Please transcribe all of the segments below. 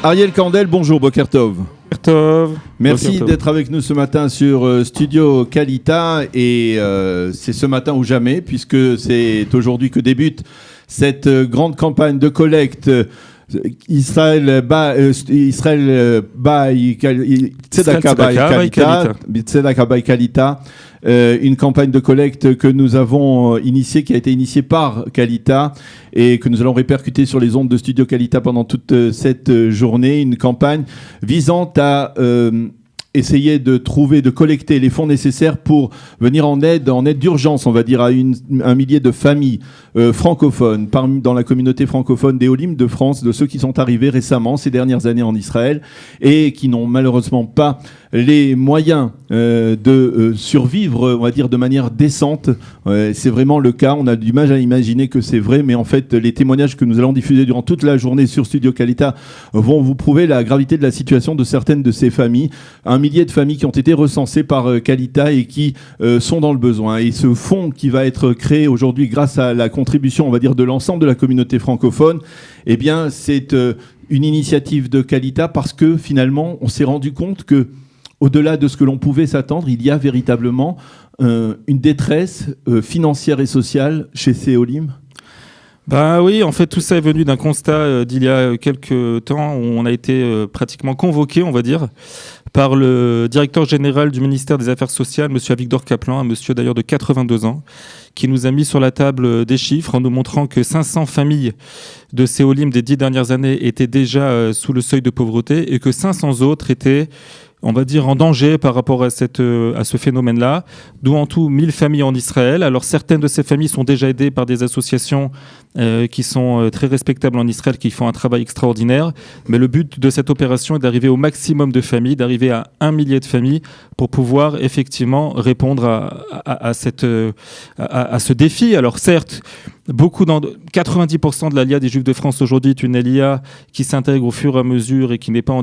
Ariel Kandel, bonjour, Boker Tov. Merci Boker Tov. d'être avec nous ce matin sur Studio Kalita. Et c'est ce matin ou jamais, puisque c'est aujourd'hui que débute cette grande campagne de collecte Israël Tzedaka by Kalita, une campagne de collecte que nous avons initiée, qui a été initiée par Kalita et que nous allons répercuter sur les ondes de Studio Kalita pendant toute cette journée. Une campagne visant à essayer de trouver, de collecter les fonds nécessaires pour venir en aide d'urgence, on va dire, à un millier de familles francophones, dans la communauté francophone des Olim de France, de ceux qui sont arrivés récemment, ces dernières années en Israël, et qui n'ont malheureusement pas les moyens de survivre, on va dire, de manière décente. C'est vraiment le cas. On a du mal à imaginer que c'est vrai, mais en fait, les témoignages que nous allons diffuser durant toute la journée sur Studio Kalita vont vous prouver la gravité de la situation de certaines de ces familles. Un millier de familles qui ont été recensées par Kalita et qui sont dans le besoin. Et ce fonds qui va être créé aujourd'hui grâce à la contribution, on va dire, de l'ensemble de la communauté francophone, eh bien, c'est une initiative de Kalita parce que finalement, on s'est rendu compte que au-delà de ce que l'on pouvait s'attendre, il y a véritablement une détresse financière et sociale chez ces Olim. Bah oui, en fait, tout ça est venu d'un constat d'il y a quelques temps où on a été pratiquement convoqué, on va dire, par le directeur général du ministère des Affaires sociales, monsieur Avigdor Kaplan, un monsieur d'ailleurs de 82 ans, qui nous a mis sur la table des chiffres en nous montrant que 500 familles de ces Olim des 10 dernières années étaient déjà sous le seuil de pauvreté et que 500 autres étaient, on va dire, en danger par rapport à ce phénomène-là, d'où en tout 1000 familles en Israël. Alors certaines de ces familles sont déjà aidées par des associations qui sont très respectables en Israël, qui font un travail extraordinaire. Mais le but de cette opération est d'arriver au maximum de familles, d'arriver à 1 millier de familles pour pouvoir effectivement répondre à ce défi. Alors certes, 90% de l'Aliyah des Juifs de France aujourd'hui est une Aliyah qui s'intègre au fur et à mesure et qui n'est pas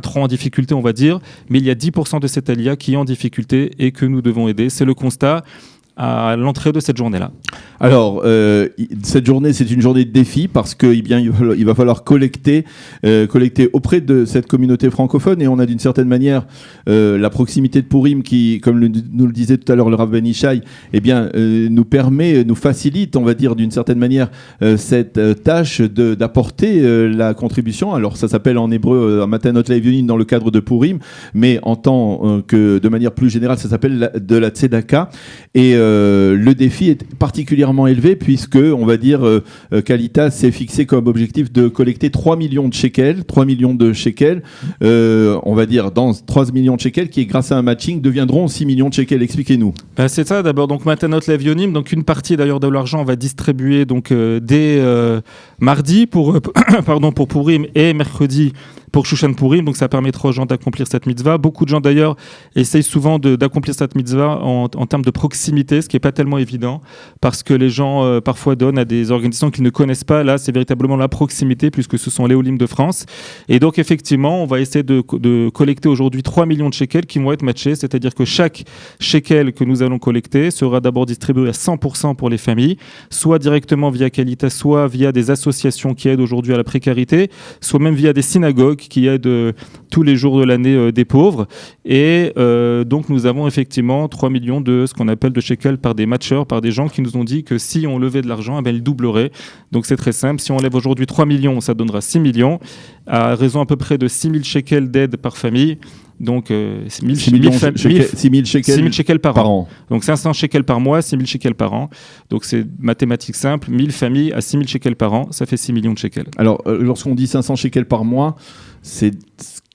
trop en difficulté, on va dire. Mais il y a 10% de cette Aliyah qui est en difficulté et que nous devons aider. C'est le constat à l'entrée de cette journée-là. Alors, cette journée, c'est une journée de défi parce qu'il va falloir collecter auprès de cette communauté francophone, et on a d'une certaine manière la proximité de Purim qui, comme nous le disait tout à l'heure le Rav Ben Ishai, nous facilite, on va dire d'une certaine manière, cette tâche d'apporter la contribution. Alors, ça s'appelle en hébreu Matanot Le'Evionim dans le cadre de Purim, mais en tant que de manière plus générale, ça s'appelle de la Tzedaka. Et le défi est particulièrement élevé puisque, on va dire, Kalita s'est fixé comme objectif de collecter 3 millions de shekels, on va dire dans 3 millions de shekels qui, grâce à un matching, deviendront 6 millions de shekels. Expliquez-nous. C'est ça, d'abord, donc Matanot Le'Evionim, donc une partie d'ailleurs de l'argent on va distribuer donc dès mardi pour Purim et mercredi pour Shushan Purim, donc ça permettra aux gens d'accomplir cette mitzvah. Beaucoup de gens d'ailleurs essayent souvent d'accomplir cette mitzvah en termes de proximité, ce qui n'est pas tellement évident, parce que les gens parfois donnent à des organisations qu'ils ne connaissent pas. Là, c'est véritablement la proximité, puisque ce sont les Olim de France. Et donc effectivement, on va essayer de collecter aujourd'hui 3 millions de shekels qui vont être matchés, c'est-à-dire que chaque shekel que nous allons collecter sera d'abord distribué à 100% pour les familles, soit directement via Kalita, soit via des associations qui aident aujourd'hui à la précarité, soit même via des synagogues qui aident tous les jours de l'année des pauvres. Et donc nous avons effectivement 3 millions de ce qu'on appelle de shekels par des matchers, par des gens qui nous ont dit que si on levait de l'argent, ils doubleraient. Donc c'est très simple. Si on lève aujourd'hui 3 millions, ça donnera 6 millions, à raison à peu près de 6 000 shekels d'aide par famille. Donc 6 000 shekels par an. Donc 500 shekels par mois, 6 000 shekels par an. Donc c'est mathématique simple, 1000 familles à 6 000 shekels par an, ça fait 6 millions de shekels. Alors lorsqu'on dit 500 shekels par mois, c'est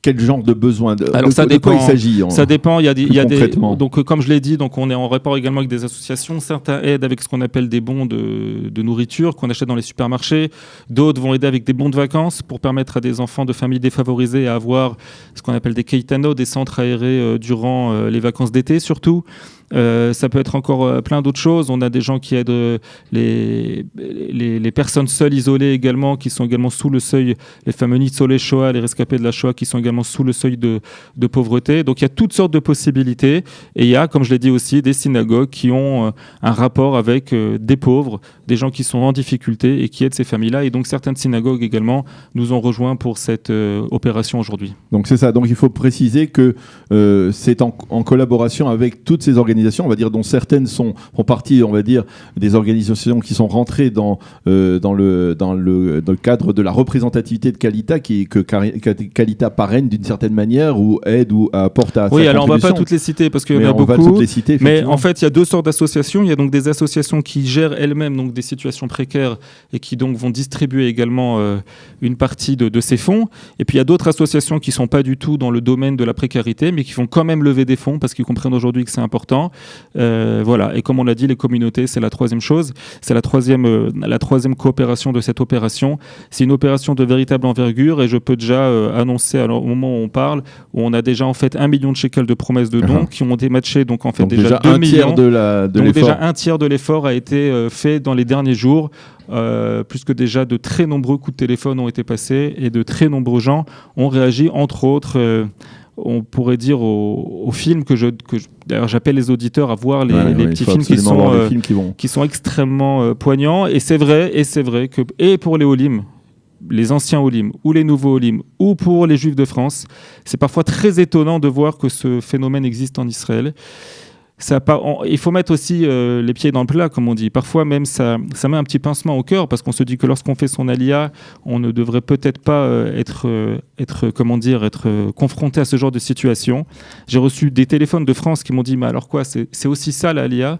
quel genre de besoin Alors ça dépend. De quoi il s'agit Ça dépend. Il y a des donc comme je l'ai dit, donc on est en rapport également avec des associations. Certains aident avec ce qu'on appelle des bons de nourriture qu'on achète dans les supermarchés. D'autres vont aider avec des bons de vacances pour permettre à des enfants de familles défavorisées à avoir ce qu'on appelle des keitano, des centres aérés durant les vacances d'été surtout. Ça peut être encore plein d'autres choses. On a des gens qui aident les personnes seules isolées également, qui sont également sous le seuil, les fameux Nitzolé Shoah, les rescapés de la Shoah, qui sont également vraiment sous le seuil de pauvreté. Donc il y a toutes sortes de possibilités et il y a, comme je l'ai dit aussi, des synagogues qui ont un rapport avec des pauvres, des gens qui sont en difficulté et qui aident ces familles-là. Et donc certaines synagogues également nous ont rejoints pour cette opération aujourd'hui. Donc c'est ça. Donc il faut préciser que c'est en collaboration avec toutes ces organisations, on va dire, dont certaines font partie, on va dire, des organisations qui sont rentrées dans le cadre de la représentativité de Qualita, que Qualita parraine d'une certaine manière ou aide ou apporte à sa alors on ne va pas toutes les citer parce qu'il y en a beaucoup. Mais en fait, il y a deux sortes d'associations. Il y a donc des associations qui gèrent elles-mêmes donc des situations précaires et qui donc vont distribuer également une partie de ces fonds. Et puis il y a d'autres associations qui ne sont pas du tout dans le domaine de la précarité, mais qui font quand même lever des fonds parce qu'ils comprennent aujourd'hui que c'est important. Voilà. Et comme on l'a dit, les communautés, c'est la troisième chose. C'est la troisième coopération de cette opération. C'est une opération de véritable envergure et je peux déjà annoncer au moment où on parle, où on a déjà en fait 1 million de shekels de promesses de dons qui ont été matchés, donc en fait donc déjà 2 millions. Donc déjà un tiers de l'effort a été fait dans les derniers jours. Puisque déjà de très nombreux coups de téléphone ont été passés et de très nombreux gens ont réagi, entre autres, on pourrait dire au film d'ailleurs j'appelle les auditeurs à voir les petits films qui sont extrêmement poignants. Et c'est vrai que et pour les Olim, les anciens Olim ou les nouveaux Olim ou pour les Juifs de France, c'est parfois très étonnant de voir que ce phénomène existe en Israël. Il faut mettre aussi les pieds dans le plat, comme on dit. Parfois même, ça met un petit pincement au cœur parce qu'on se dit que lorsqu'on fait son alia, on ne devrait peut-être pas être confronté à ce genre de situation. J'ai reçu des téléphones de France qui m'ont dit « Mais alors quoi, c'est aussi ça l'alia ?»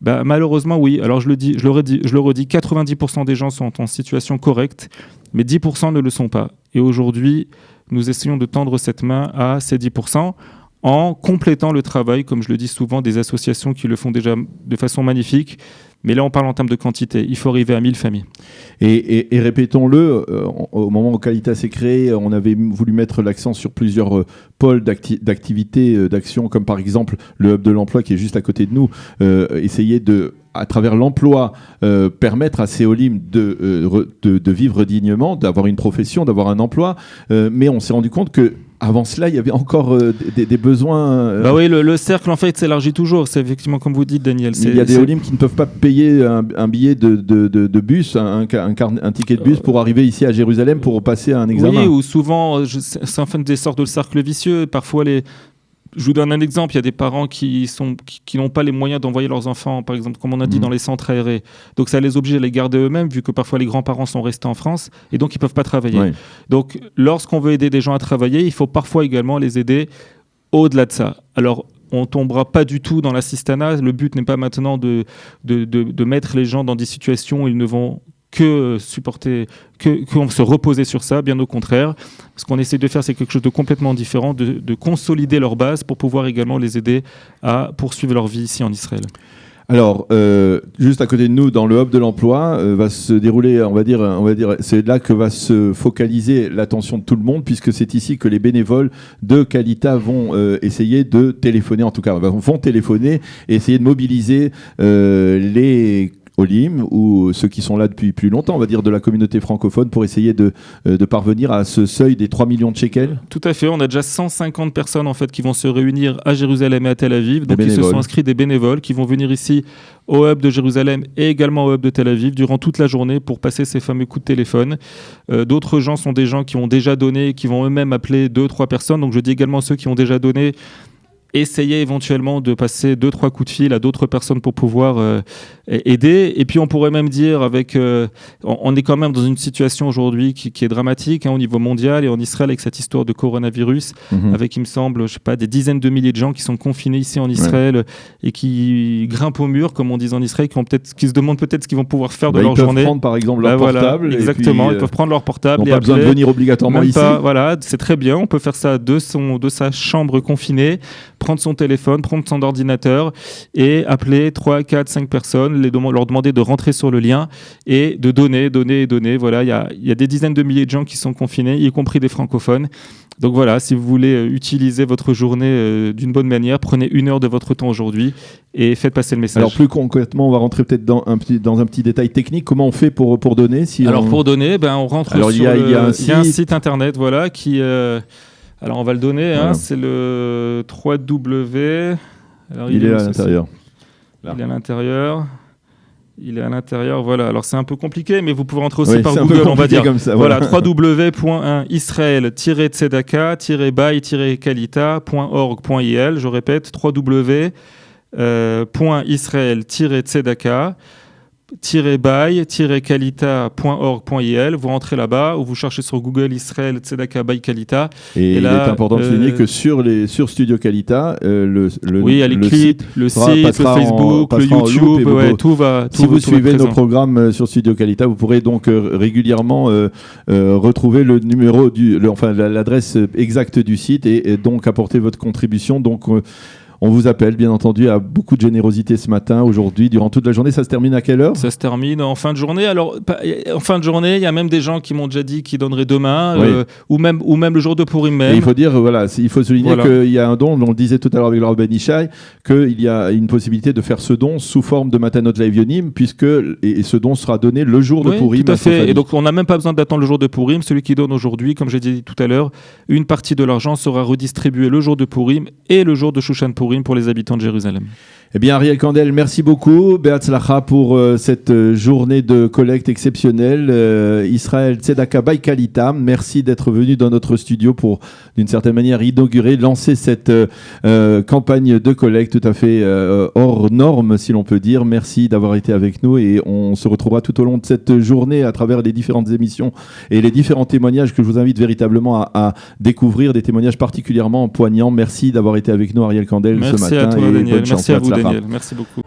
Malheureusement, oui. Alors je le redis, 90% des gens sont en situation correcte, mais 10% ne le sont pas. Et aujourd'hui, nous essayons de tendre cette main à ces 10%. En complétant le travail, comme je le dis souvent, des associations qui le font déjà de façon magnifique. Mais là, on parle en termes de quantité. Il faut arriver à 1000 familles. Et répétons-le, au moment où Qualita s'est créé, on avait voulu mettre l'accent sur plusieurs pôles d'activité, d'action, comme par exemple le hub de l'emploi qui est juste à côté de nous. Essayer de, à travers l'emploi, permettre à ces Olim de vivre dignement, d'avoir une profession, d'avoir un emploi. Mais on s'est rendu compte que avant cela, il y avait encore des besoins. Oui, le cercle en fait s'élargit toujours. C'est effectivement comme vous dites, Daniel. Il y a des Olim qui ne peuvent pas payer un billet de bus, un ticket de bus pour arriver ici à Jérusalem pour passer un examen. Oui, ou souvent, c'est en fait des sortes de cercles vicieux. Parfois, je vous donne un exemple, il y a des parents qui n'ont pas les moyens d'envoyer leurs enfants, par exemple, comme on a dit, dans les centres aérés. Donc ça les oblige à les garder eux-mêmes, vu que parfois les grands-parents sont restés en France, et donc ils ne peuvent pas travailler. Oui. Donc lorsqu'on veut aider des gens à travailler, il faut parfois également les aider au-delà de ça. Alors, on ne tombera pas du tout dans l'assistanat. Le but n'est pas maintenant de mettre les gens dans des situations où ils ne vont que se reposer sur ça, bien au contraire. Ce qu'on essaie de faire, c'est quelque chose de complètement différent, de consolider leur base pour pouvoir également les aider à poursuivre leur vie ici en Israël. Alors, juste à côté de nous, dans le hub de l'emploi, va se dérouler, on va dire, c'est là que va se focaliser l'attention de tout le monde, puisque c'est ici que les bénévoles de Qualita vont essayer de téléphoner, en tout cas, vont téléphoner et essayer de mobiliser les Olim ou ceux qui sont là depuis plus longtemps, on va dire de la communauté francophone, pour essayer de parvenir à ce seuil des 3 millions de shekels. Tout à fait, on a déjà 150 personnes en fait qui vont se réunir à Jérusalem et à Tel Aviv, donc ils se sont inscrits, des bénévoles qui vont venir ici au hub de Jérusalem et également au hub de Tel Aviv durant toute la journée pour passer ces fameux coups de téléphone. D'autres gens sont des gens qui ont déjà donné, qui vont eux-mêmes appeler 2-3 personnes, donc je dis également ceux qui ont déjà donné, essayer éventuellement de passer 2-3 coups de fil à d'autres personnes pour pouvoir aider. Et puis on pourrait même dire on est quand même dans une situation aujourd'hui qui est dramatique au niveau mondial et en Israël avec cette histoire de coronavirus, avec, il me semble, des dizaines de milliers de gens qui sont confinés ici en Israël et qui grimpent au mur, comme on dit en Israël, qui se demandent peut-être ce qu'ils vont pouvoir faire de leur journée. Ils peuvent prendre par exemple leur portable. Voilà, exactement, ils peuvent prendre leur portable. Ils n'ont pas besoin de venir obligatoirement ici. Voilà, c'est très bien, on peut faire ça de sa chambre confinée, prendre son téléphone, prendre son ordinateur et appeler 3, 4, 5 personnes, leur demander de rentrer sur le lien et de donner. Voilà, il y a des dizaines de milliers de gens qui sont confinés, y compris des francophones. Donc voilà, si vous voulez utiliser votre journée d'une bonne manière, prenez 1 heure de votre temps aujourd'hui et faites passer le message. Alors plus concrètement, on va rentrer peut-être dans un petit détail technique. Comment on fait pour donner pour donner, on rentre sur il y a un site internet, voilà, qui Alors on va le donner, voilà. C'est le 3W. Alors, il est à l'intérieur. Là. Il est à l'intérieur, voilà. Alors c'est un peu compliqué, mais vous pouvez rentrer aussi par Google, on va dire. Comme ça, voilà, www.israel-tzedaka-by-kalita.org.il. Je répète, www.israel-tzedaka-by-kalita.org.il. Vous rentrez là-bas ou vous cherchez sur Google Israel Tzedaka by Kalita. Et il est important de souligner que sur Studio Kalita, il y a les clips, le site, le Facebook, le YouTube, tout va. Si vous suivez nos programmes sur Studio Kalita, vous pourrez donc régulièrement retrouver le numéro l'adresse exacte du site et donc apporter votre contribution. Donc on vous appelle, bien entendu, à beaucoup de générosité ce matin, aujourd'hui, durant toute la journée. Ça se termine à quelle heure ? Ça se termine en fin de journée. Alors, en fin de journée, il y a même des gens qui m'ont déjà dit qu'ils donneraient demain, ou même le jour de Purim même. Et il faut dire, il faut souligner qu'il y a un don, on le disait tout à l'heure avec Laura Ben Ishai, qu'il y a une possibilité de faire ce don sous forme de Matanot Le'Evionim, puisque ce don sera donné le jour de Purim. Tout à fait. Et donc, on n'a même pas besoin d'attendre le jour de Purim. Celui qui donne aujourd'hui, comme j'ai dit tout à l'heure, une partie de l'argent sera redistribuée le jour de Purim et le jour de Shushan Purim pour les habitants de Jérusalem. Eh bien, Ariel Kandel, merci beaucoup. Be'atzlacha pour cette journée de collecte exceptionnelle. Israël Tzedaka by Kalita, merci d'être venu dans notre studio pour, d'une certaine manière, lancer cette campagne de collecte tout à fait hors norme, si l'on peut dire. Merci d'avoir été avec nous et on se retrouvera tout au long de cette journée à travers les différentes émissions et les différents témoignages que je vous invite véritablement à découvrir, des témoignages particulièrement poignants. Merci d'avoir été avec nous, Ariel Kandel, ce matin. Merci à toi, Daniel. Merci à vous, Daniel. Merci beaucoup.